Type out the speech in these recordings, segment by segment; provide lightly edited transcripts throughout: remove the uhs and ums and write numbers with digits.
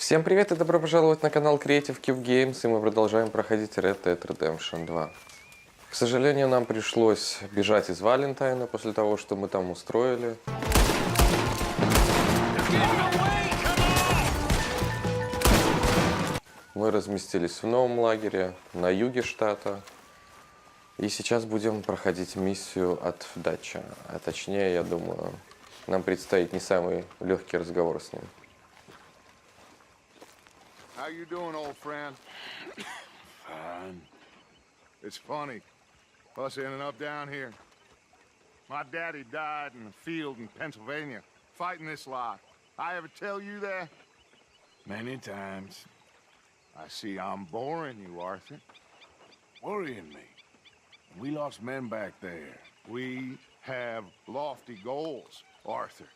Всем привет и добро пожаловать на канал Creative Cube Games, и мы продолжаем проходить Red Dead Redemption 2. К сожалению, нам пришлось бежать из Валентайна после того, что мы там устроили. Мы разместились в новом лагере на юге штата. И сейчас будем проходить миссию от Датча. А точнее, я думаю, нам предстоит не самый легкий разговор с ним. How you doing, old friend? Fine. It's funny, us ending up down here. My daddy died in the field in Pennsylvania, fighting this lot. I ever tell you that? Many times. I see I'm boring you, Arthur. Worrying me. We lost men back there. We have lofty goals, Arthur.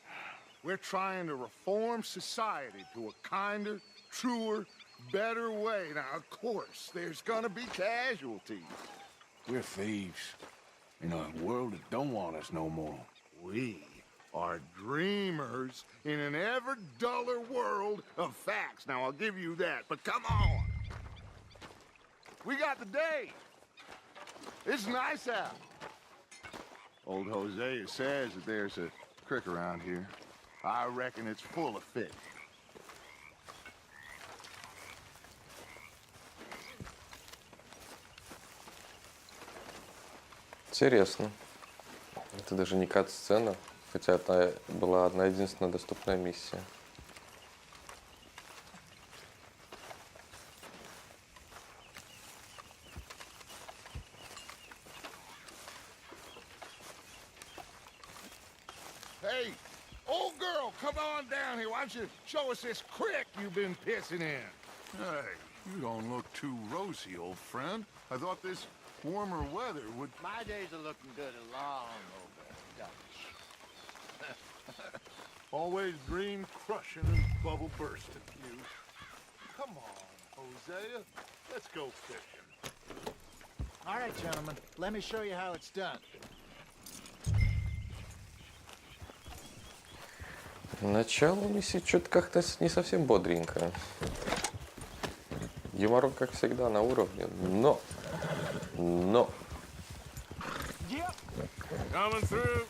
We're trying to reform society to a kinder, truer, better way. Now, of course, there's gonna be casualties. We're thieves in a world that don't want us no more. We are dreamers in an ever duller world of facts. Now, I'll give you that, but come on. We got the day. It's nice out. Old Hosea says that there's a creek around here. I reckon it's full of fish. Интересно. Это даже не кат-сцена, хотя это была одна единственная доступная миссия. Hey, old girl, come on down here. Why don't you show us this creek you've been pissing in? Hey, you don't look too rosy, old friend. I thought this warmer weather would... My days are looking good along over Dutch. Always green crushing and bubble bursting, you. Come on, Hosea. Let's go fishing. All right, gentlemen, let me show you how it's done. Начало миссии что-то как-то не совсем бодренько. Юмор, как всегда, на уровне, но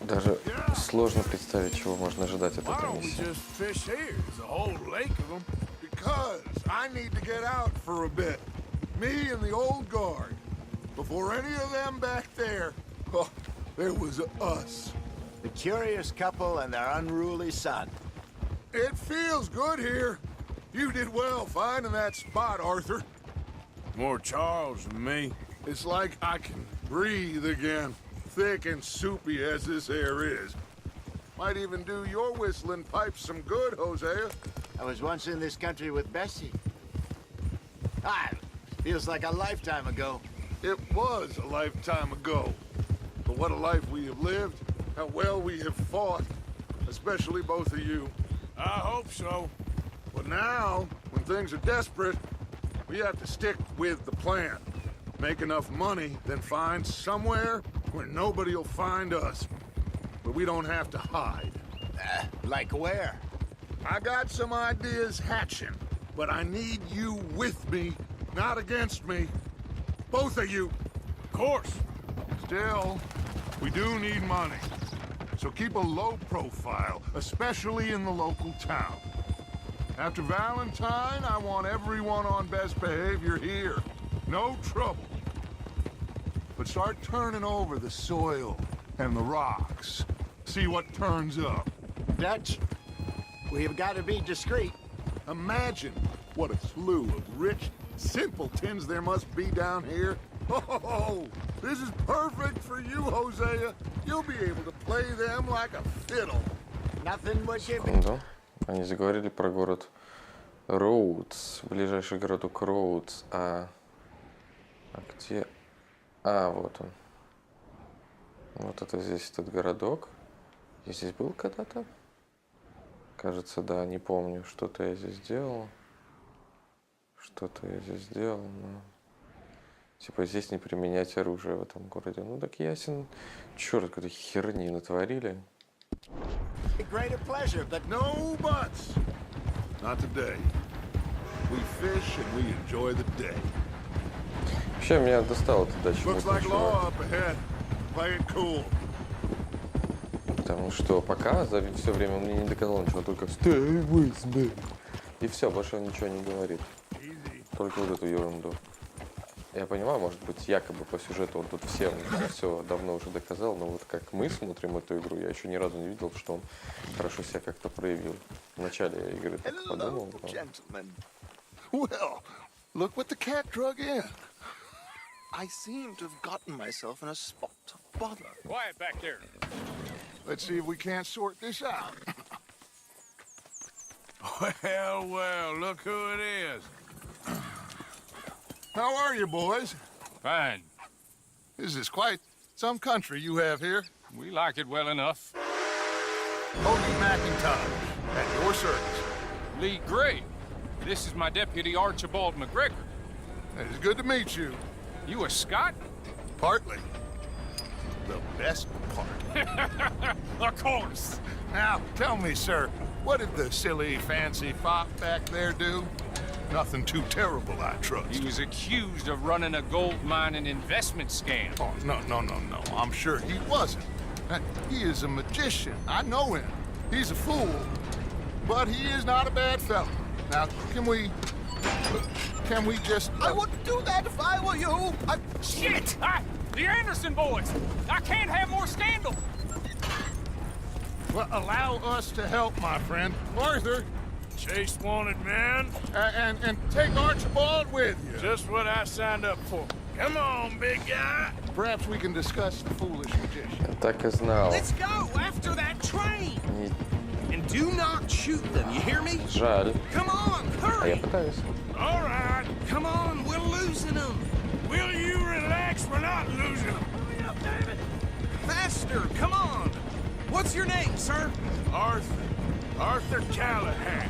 даже сложно представить, чего можно ожидать от этой миссии. Because I need to get out for a bit. Me and the old guard. Before any of them back there, oh, there was us. The curious couple and their unruly son. It feels good here. You did well finding that spot, Arthur. More Charles than me. It's like I can breathe again, thick and soupy as this air is. Might even do your whistling pipes some good, Hosea. I was once in this country with Bessie. Feels like a lifetime ago. It was a lifetime ago. But what a life we have lived, how well we have fought, especially both of you. I hope so. But now, when things are desperate, we have to stick with the plan. Make enough money, then find somewhere where nobody will find us. But we don't have to hide. Like where? I got some ideas hatching, but I need you with me, not against me. Both of you. Of course. Still, we do need money. So keep a low profile, especially in the local town. After Valentine, I want everyone on best behavior here. No trouble. But start turning over the soil and the rocks. See what turns up. Dutch, we've got to be discreet. Imagine what a slew of rich simpletons there must be down here. Oh, this is perfect for you, Hosea. You'll be able to play them like a fiddle. Nothing would give me... Секунду. Они заговорили про город Роудс, ближайший городок Роудс. А где? Вот он. Вот это здесь этот городок. Я здесь был когда-то? Кажется, да, не помню. Что-то я здесь делал. Что-то я здесь делал, но... Типа здесь не применять оружие в этом городе. Ну так ясен. Черт, какой-то херни натворили. No buts. Not today. we fish and we enjoy the day. Вообще меня достал этот датча. Looks like law up ahead. Play it cool. Потому что пока за все время он мне не доказал ничего, только stay with me. И все, больше он ничего не говорит. Только вот эту ерунду. Я понимаю, может быть, якобы по сюжету он тут всем все давно уже доказал, но вот как мы смотрим эту игру, я еще ни разу не видел, что он хорошо себя как-то проявил. В начале игры так подумал. Well, look what the cat drug in. I seem to have gotten myself in a spot of bother. Quiet back there. Let's see if we can't sort this out. Well, well, look who it is. How are you, boys? Fine. This is quite some country you have here. We like it well enough. Hogey McIntyre, at your service. Lee Gray. This is my deputy Archibald McGregor. It's good to meet you. You a Scot? Partly. The best part. Of course. Now, tell me, sir, what did the silly, fancy fop back there do? Nothing too terrible, I trust. He was accused of running a gold mining investment scam. Oh, no. I'm sure he wasn't. He is a magician. I know him. He's a fool. But he is not a bad fellow. Now, can we just... I wouldn't do that if I were you. Shit! The Anderson boys! I can't have more scandal! Well, allow us to help, my friend. Arthur, Chase wanted man. and take Archibald with you. Just what I signed up for. Come on, big guy. Perhaps we can discuss the foolish magician. Так и знал. Let's go after that train. And do not shoot them, you hear me? Жаль. Come on, А я hurry. пытаюсь. All right. Come on, we're losing them. Will you relax? We're not losing them. Hurry up, David. Faster, come on. What's your name, sir? Arthur Callahan.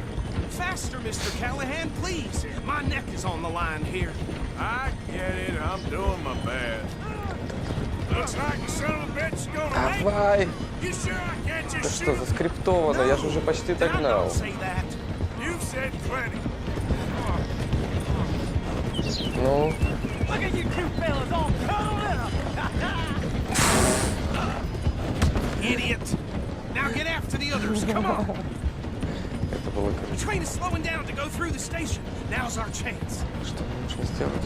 Faster, Mr. Callahan, please. My neck is on the line here. I get it. I'm doing my best. Looks like the son of a bitch is gonna make it. Давай! You sure I can't Да just что, shoot? заскриптовано? Я же уже почти Now догнал. don't say that. You've said plenty. Ну, Look at you two fellas all cuddled up. Idiot. Now get after the others, come on. это было The круто. train is slowing down to go through the station. Now's our chance. Что нужно сделать?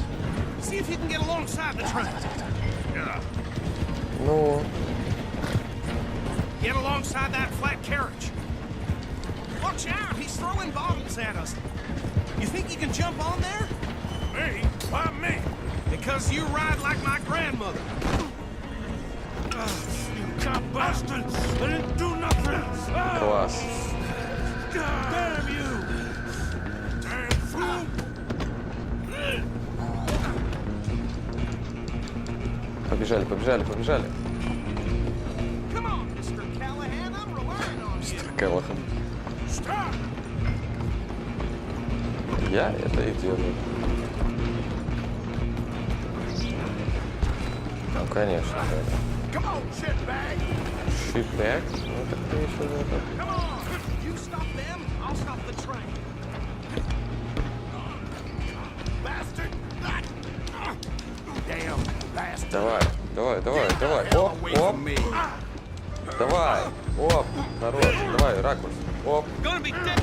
See if you can get alongside the train. Ну, Get alongside that flat carriage. Watch out, he's throwing bottles at us. You think you can jump on there? Me? Why me? Because you ride like my grandmother. You cop bastard! I didn't do nothing! класс. Damn you! Damn fool! Побежали, побежали, побежали. Come on, Mr. Callahan, I'm relying on you. Калахан. Stop! Я это и делаю. Ну, конечно, да. Come on, shitbag. Шипбэк? Ну, так ты еще не это. Come on, you stop them, I'll stop the train. Bastard. Damn bastard. Давай, давай, давай, давай. Оп, оп. Давай. Оп, народ, давай, ракурс. Оп, Gonna be dead.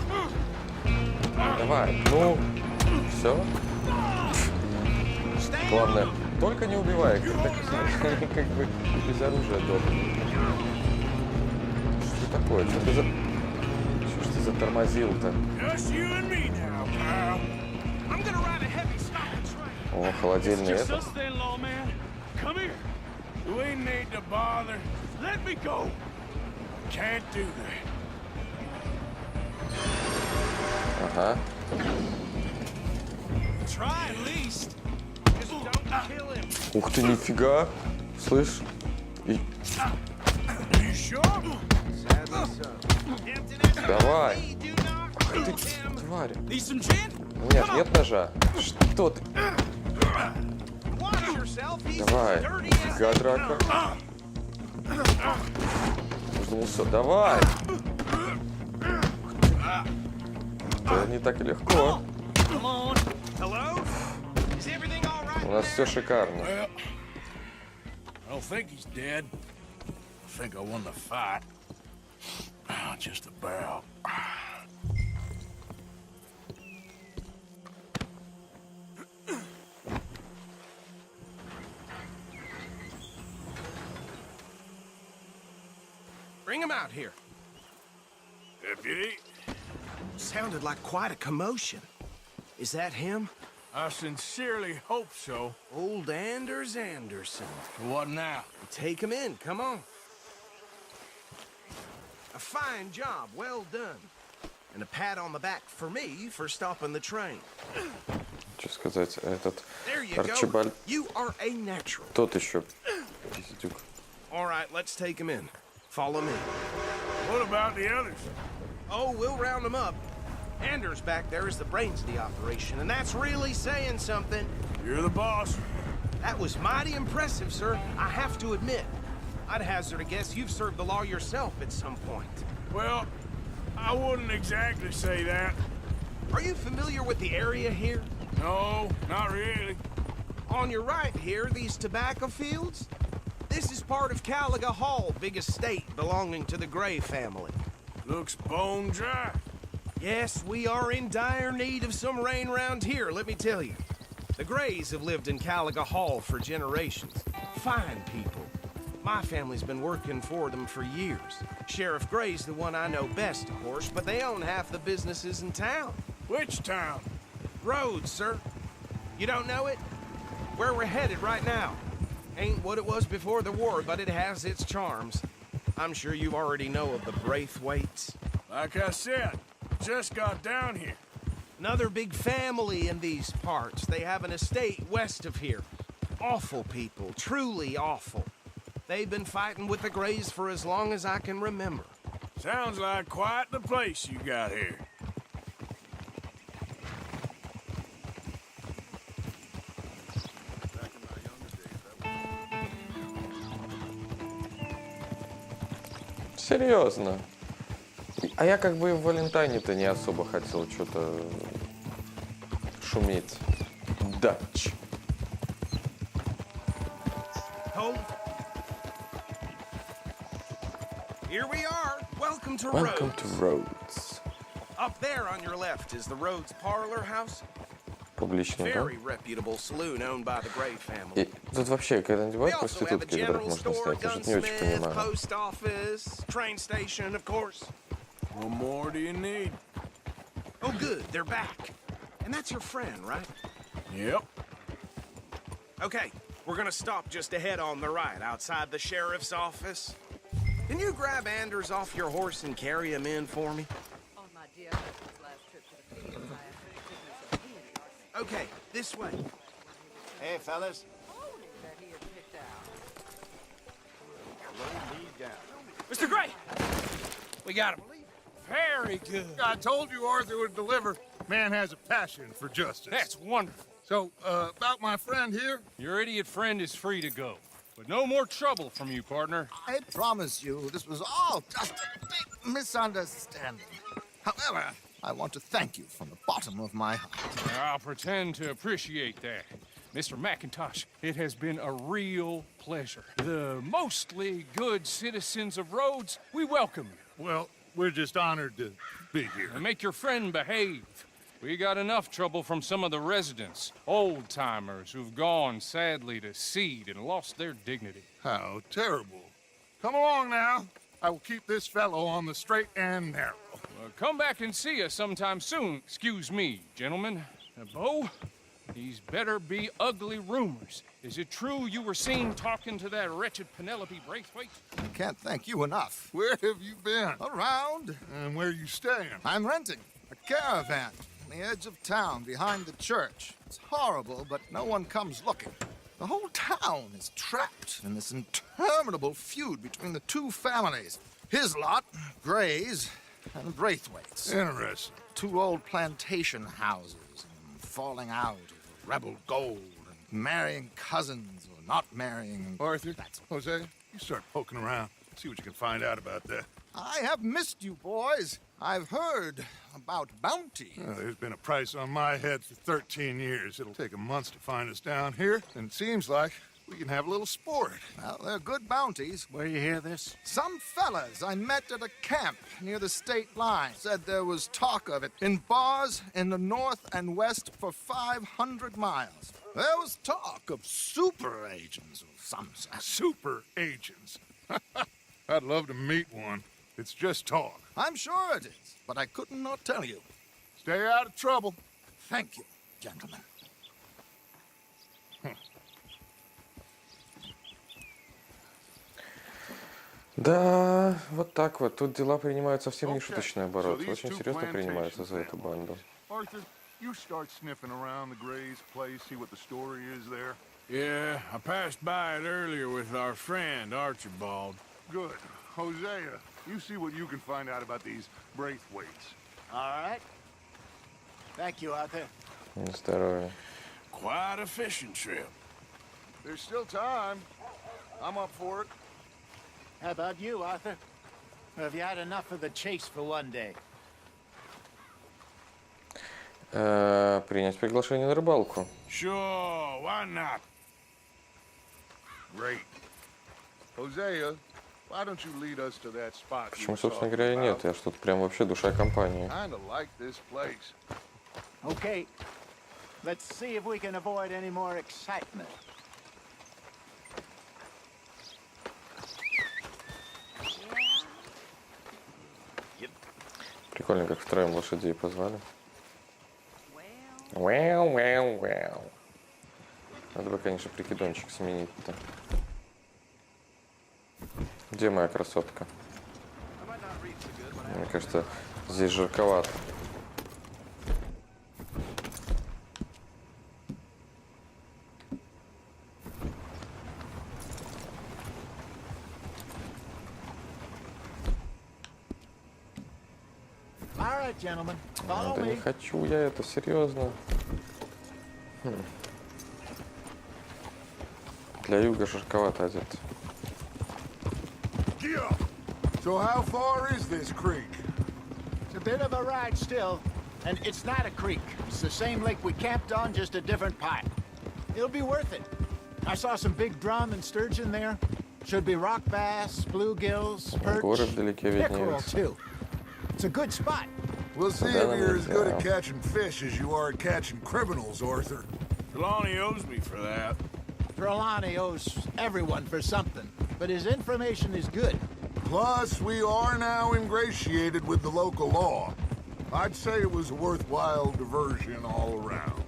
давай. Ну, все. Stand Главное, только не убивай их. Так, как бы без оружия дома. Что такое? Что ты за... Что ж ты затормозил-то? Just you and me now, pal. I'm gonna ride a heavy stop the train. О, холодильный Just это. us then, lawman. Come here. We need to bother. Let me go. Can't do that. Ага. Try at least. Just don't kill him. Ух ты, нифига. Слышь? И... You sure? Empty that Давай. train, do not Ты, shoot him. тварь. Need some gin? Нет, нет ножа. Что ты? Watch yourself. He's Давай. as dirty as Фига they драка. come. Нужно все. Давай. Это не так и легко. Come on. У нас все шикарно. Well, I don't think he's dead. I think I won the fight. Just about. Bring him out here. Deputy, Sounded like quite a commotion. Is that him? I sincerely hope so. Old Anders Anderson. What now? Take him in, come on. A fine job, well done. And a pat on the back for me for stopping the train. Что сказать, этот There you Арчибальд, go. You are a natural. тот еще пиздюк. All right, let's take him in. Follow me. What about the others? Oh, we'll round them up. Anders back there is the brains of the operation, and that's really saying something. You're the boss. That was mighty impressive, sir. I have to admit. I'd hazard a guess you've served the law yourself at some point. Well, I wouldn't exactly say that. Are you familiar with the area here? No, not really. On your right here, these tobacco fields? This is part of Caliga Hall, big estate belonging to the Gray family. Looks bone dry. Yes, we are in dire need of some rain round here, let me tell you. The Grays have lived in Caliga Hall for generations. Fine people. My family's been working for them for years. Sheriff Gray's the one I know best, of course, but they own half the businesses in town. Which town? Rhodes, sir. You don't know it? Where we're headed right now. Ain't what it was before the war, but it has its charms. I'm sure you already know of the Braithwaites. Like I said, just got down here. Another big family in these parts. They have an estate west of here. Awful people, truly awful. They've been fighting with the Grays for as long as I can remember. Sounds like quite the place you got here. Серьезно. А я как бы и в Валентайне-то не особо хотел что-то шуметь. Датча. Hold. Here we are. Welcome to Welcome Rhodes. to Rhodes. Up there on your left is the Rhodes Parlor House. Публично, да? Very reputable saloon owned by the Gray family. И тут вообще когда-нибудь We бывают also have a проститутки, которых general можно store, снять? Я что-то не очень gunsmith, понимаю. post office, train station, of course. What more do you need? Oh, good, they're back. And that's your friend, right? Yep. Okay, we're gonna stop just ahead on the right, outside the sheriff's office. Can you grab Anders off your horse and carry him in for me? On my dear husband's last trip to the field, I asked the goodness of he and Okay, this way. Hey, fellas. Holy that he had picked out. Slow me down. Mr. Gray! We got him. Very good. I told you Arthur would deliver. Man has a passion for justice. That's wonderful. So, about my friend here? Your idiot friend is free to go. But no more trouble from you, partner. I promise you, this was all just a big misunderstanding. However, I want to thank you from the bottom of my heart. I'll pretend to appreciate that. Mr. McIntosh, it has been a real pleasure. The mostly good citizens of Rhodes, we welcome you. Well, we're just honored to be here. And make your friend behave. We got enough trouble from some of the residents, old-timers who've gone, sadly, to seed and lost their dignity. How terrible. Come along now. I will keep this fellow on the straight and narrow. Come back and see us sometime soon. Excuse me, gentlemen. Bo, these better be ugly rumors. Is it true you were seen talking to that wretched Penelope Braithwaite? I can't thank you enough. Where have you been? Around, And where are you staying? I'm renting a caravan on the edge of town behind the church. It's horrible, but no one comes looking. The whole town is trapped in this interminable feud between the two families. His lot, Gray's, and Braithwaite's. Interesting. Two old plantation houses, and falling out over rebel gold, and marrying cousins or not marrying. Arthur, That's Jose, you start poking around. See what you can find out about that. I have missed you, boys. I've heard about bounty. There's been a price on my head for 13 years. It'll take 'em months to find us down here, and it seems like we can have a little sport. Well, they're good bounties. Where you hear this? Some fellas I met at a camp near the state line said there was talk of it in bars in the north and west for 500 miles. There was talk of super agents of some sort. Super agents. I'd love to meet one. It's just talk. I'm sure it is, but I couldn't not tell you. Stay out of trouble. Thank you, gentlemen. Да, вот так вот. Тут дела принимают совсем не шуточный оборот. Очень серьезно принимаются за эту банду. Arthur, you start sniffing around the Gray's place, see what the story is there. Yeah, I passed by it earlier with our friend, Archibald. Good. Hosea, you see what you can find out about these Braithwaites. All right. Thank you, Arthur. Здоровье. Quite a fishing trip. There's still time. I'm up for it. How about you, Arthur? Or have you had enough of the chase for one day? Принять приглашение на рыбалку. Sure, why not? Great. Hosea, why don't you lead us to that spot? Почему, собственно говоря, и нет? Я что-то прям вообще душа компании. Kinda like this place. Okay. Let's see if we can avoid any more excitement. Прикольно, как втроем лошадей позвали. Вау. Надо бы, конечно, прикидончик сменить-то. Где моя красотка? Мне кажется, здесь жарковато. Gentlemen, follow Да me. не хочу я это, серьезно. Для юга жарковато одет. So how far is this creek? It's a bit of a ride still, and it's not a creek. It's the same lake we camped on, just a different part. It'll be worth it. I saw some big drum and sturgeon there. Should be rock bass, bluegills, perch, Горы вдалеке pickerel виднеются. too. It's a good spot. We'll see if you're as good at catching fish as you are at catching criminals, Arthur. Trelawney owes me for that. Trelawney owes everyone for something, but his information is good. Plus, we are now ingratiated with the local law. I'd say it was a worthwhile diversion all around.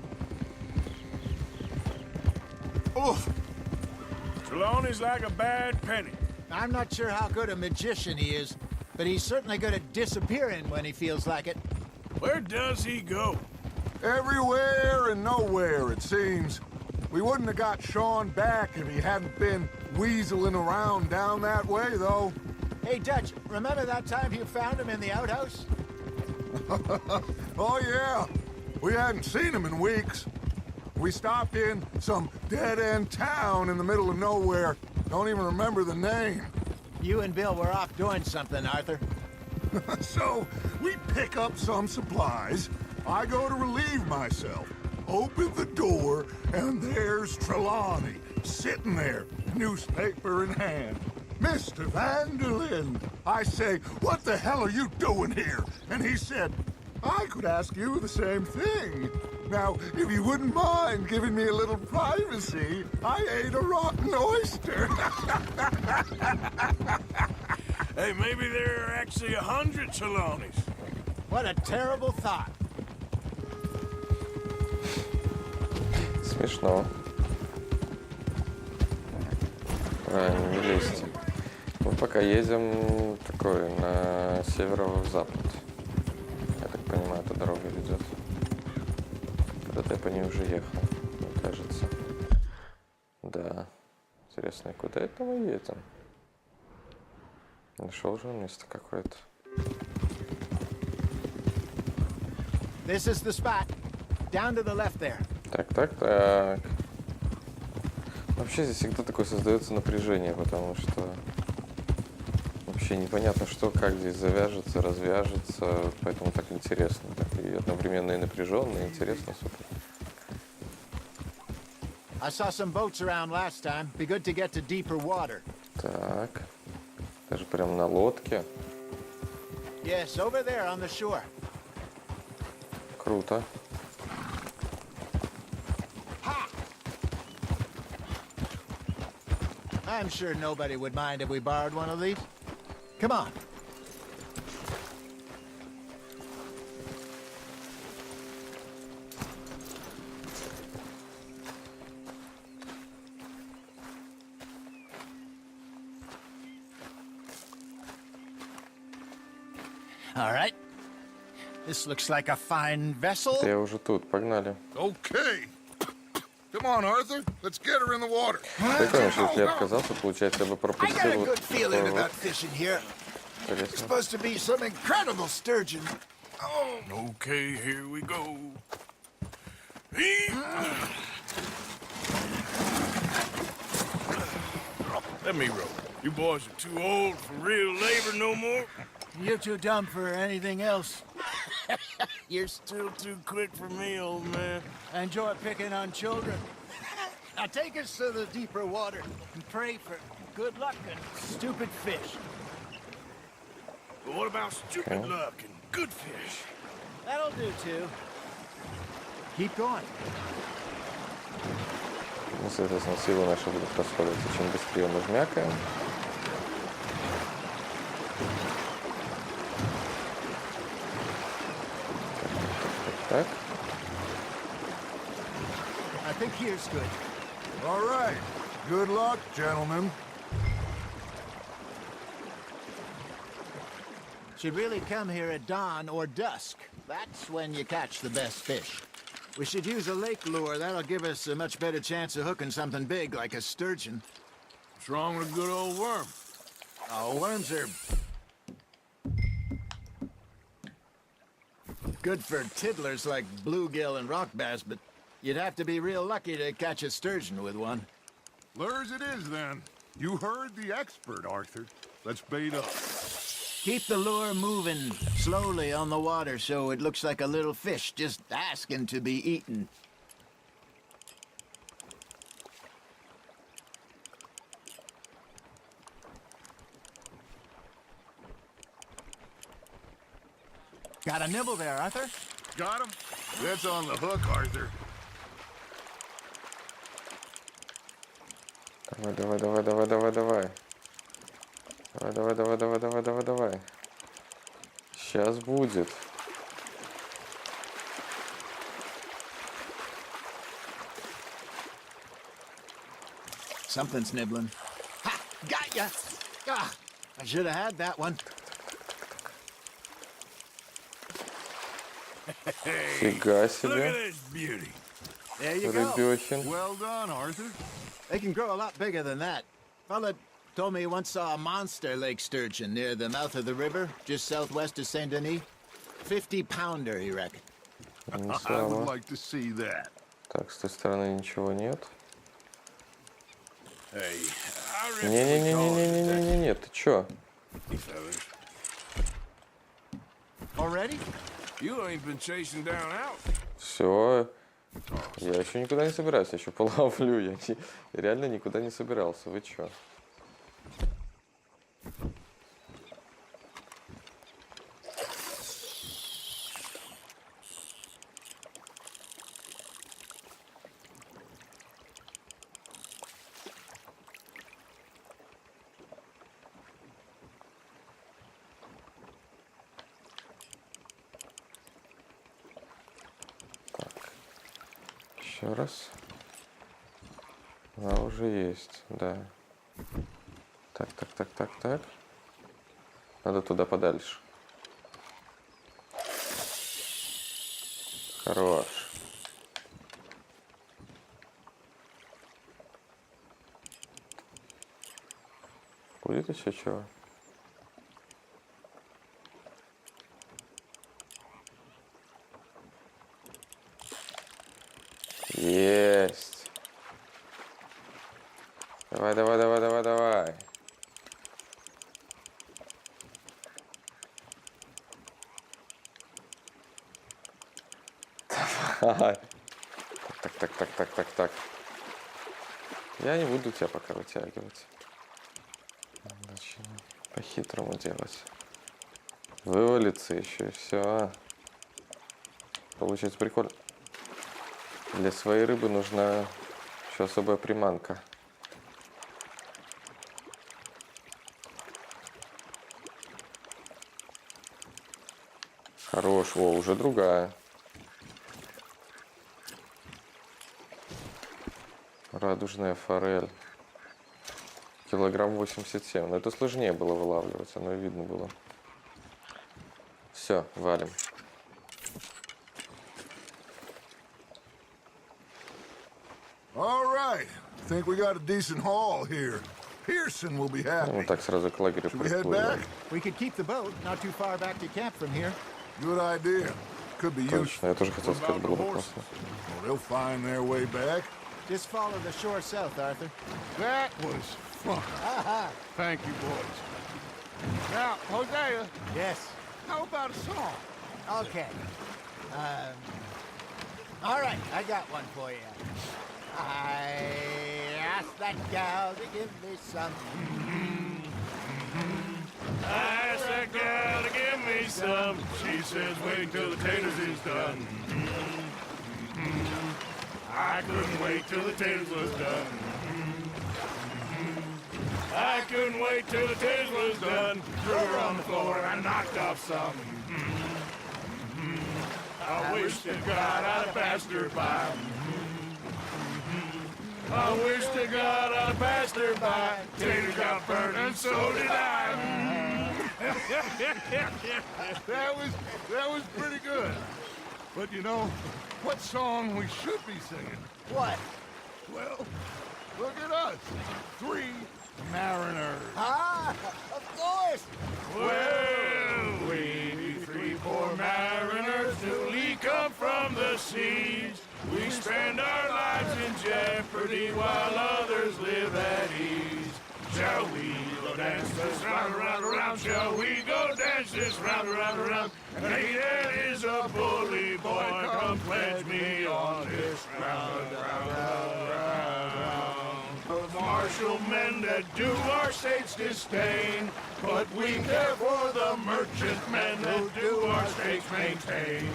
Oof! Trelawney's like a bad penny. I'm not sure how good a magician he is, but he's certainly good at disappearing when he feels like it. Where does he go? Everywhere and nowhere, it seems. We wouldn't have got Sean back if he hadn't been weaseling around down that way, though. Hey, Dutch, remember that time you found him in the outhouse? Oh, yeah. We hadn't seen him in weeks. We stopped in some dead-end town in the middle of nowhere. Don't even remember the name. You and Bill were off doing something, Arthur. So, we pick up some supplies. I go to relieve myself. Open the door, and there's Trelawney, sitting there, newspaper in hand. Mr. Vanderlyn. I say, what the hell are you doing here? And he said, I could ask you the same thing. Now, if you wouldn't mind giving me a little privacy, I ate a rotten oyster. Hey, maybe there are actually 100 Trelawneys. What a terrible thought. Смешно. Правильно, не лезьте. Мы пока едем такой на северо-запад. Я так понимаю, эта дорога ведет. Когда-то я по ней уже ехал, мне кажется. Да. Интересно, куда это мы едем? Нашел же место какое-то. This is the spot. Down to the left there. Так. Вообще здесь всегда такое создается напряжение, потому что Вообще непонятно, что, как здесь завяжется, развяжется, поэтому так интересно. Так и одновременно и напряженно, и интересно, супер. I saw some boats around last time. Be good to get to deeper water. Так, даже прям на лодке. Yes, over there on the shore. Круто. Ha! I'm sure nobody would mind if we borrowed one of these. Come on. All right. This looks like a fine vessel. Я уже тут, погнали. Okay. Come on, Arthur. Let's get her in the water. Прикольно, что если я отказался, получается, я бы I got a пропустил вот good feeling такое about fishing here. вот. It's Интересно. supposed to be some incredible sturgeon. Okay, here we go. Let me row. You boys are too old for real labor no more. You're too dumb for anything else. You're still too quick for me, old man. I enjoy picking on children. Now take us to the deeper water and pray for good luck and stupid fish. But what about stupid luck and good fish? That'll do too. Keep going. Ну, соответственно, силы наши будут расходоваться. Чем быстрее мы жмякаем. Так. I think here's good. All right. Good luck, gentlemen. Should really come here at dawn or dusk. That's when you catch the best fish. We should use a lake lure. That'll give us a much better chance of hooking something big like a sturgeon. What's wrong with a good old worm? Oh, worms are good for tiddlers like bluegill and rock bass, but you'd have to be real lucky to catch a sturgeon with one. Lures it is, then. You heard the expert, Arthur. Let's bait up. Keep the lure moving slowly on the water so it looks like a little fish just asking to be eaten. Got a nibble there, Arthur? Got him? That's on the hook, Arthur. Давай, давай, давай, давай, давай, давай. Давай, давай, давай, давай, давай, давай, давай. Сейчас будет. Something's nibbling. Ha! Got ya! Ah, I should have had that one. Фига Look at себе. this beauty. There you go. Рыбёхин. Well done, Arthur. They can grow a lot bigger than that. Fella told me he once saw a monster lake sturgeon near the mouth of the river, just southwest of Saint Denis. 50-pounder, he reckoned. Не I would слава. like to see that. Так, с той стороны ничего нет. Hey, I reckon we call it Не-не-не-не-не-не-не-не, ты чё? a day, fellas. Already? You ain't been chasing down out. Все. Я еще никуда не собираюсь, я еще половлю. Я реально никуда не собирался. Вы чё? Еще раз. Она уже есть, да. Так, так, так, так, так. Надо туда подальше. Хорош. Будет еще чего? Есть. Давай, давай, давай, давай, давай. Ага. Так. Я не буду тебя пока вытягивать. Начну по-хитрому делать. Вывалится еще и все. Получается прикольно. Для своей рыбы нужна еще особая приманка. Хорош, о, уже другая. Радужная форель. Килограмм 87. Но это сложнее было вылавливать, оно видно было. Все, валим. All right. Think we got a decent haul here. Pearson will be happy. Вот так сразу к лагерю Should we head приплыли. back? We could keep the boat not too far back to camp from here. Good idea. Could be useful. Точно, я тоже хотел сказать, было бы классно. Well, they'll find their way back. Just follow the shore south, Arthur. That was fun. Thank you, boys. Now, Hosea, Yes. how about a song? Okay. All right, I got one for you. I asked that gal to give me some. I asked that gal to give me some. She says, wait till the taters is done. I couldn't wait till the taters was done. I couldn't wait till the taters was done. Threw her on the floor and I knocked off some. I wish to God I'd have passed her by. I wish to God I'd have passed her by. Taters got burned and so did I. That was pretty good. But you know, what song we should be singing? What? Well, look at us. 3 mariners. Ah, of course. Well, we be 3 poor mariners newly come from the seas. We spend our lives in jeopardy while others live at ease. Shall we go dance this round, around, around? Shall we go dance this round, around, around? And hey, that is a bully boy. Come pledge me on this round, round, round, round. The martial men that do our state's disdain, but we care for the merchant men that do our state's maintain.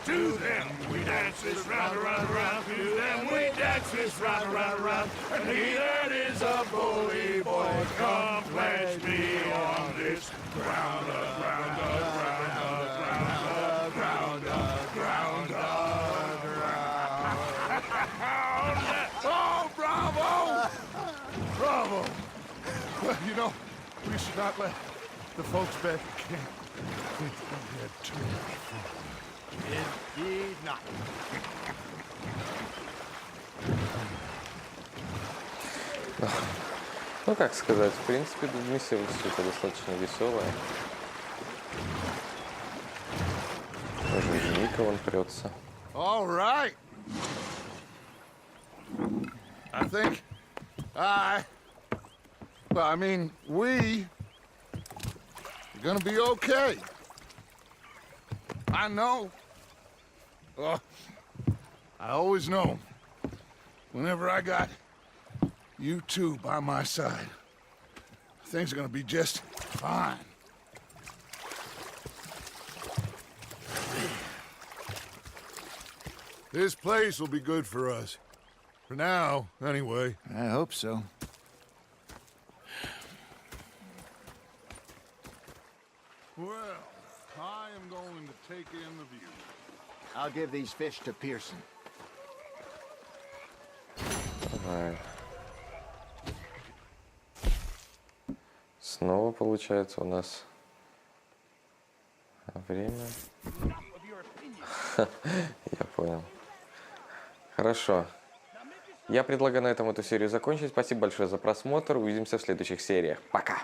To them we dance this round, around, around. To them we dance this round, around, around. And he that is a bully boy, come pledge me on this ground, ground, ground, ground, ground, ground, ground. Oh, bravo! Bravo! Well, you know, we should not let the folks back at camp think that we had too much fun. Indeed not. Ну, как сказать, в принципе, миссия все достаточно веселая. Даже Ника вон прется. All right. I think we are gonna be okay. I know. I always know. Whenever I got you two by my side, things are gonna be just fine. This place will be good for us. For now, anyway. I hope so. Well, I am going to take in the view. I'll give these fish to Pearson. Давай. Снова получается у нас время. Я понял. Хорошо. Я предлагаю на этом эту серию закончить. Спасибо большое за просмотр. Увидимся в следующих сериях. Пока!